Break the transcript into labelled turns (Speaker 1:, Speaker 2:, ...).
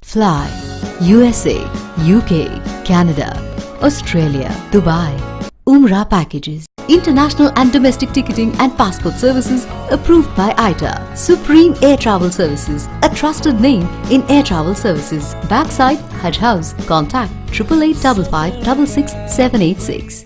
Speaker 1: Fly USA, UK, Canada, Australia, Dubai. Umrah Packages. International and domestic ticketing and passport services approved by ITA. Supreme Air Travel Services, a trusted name in air travel services. Backside Hajj House. Contact 8885 556 786.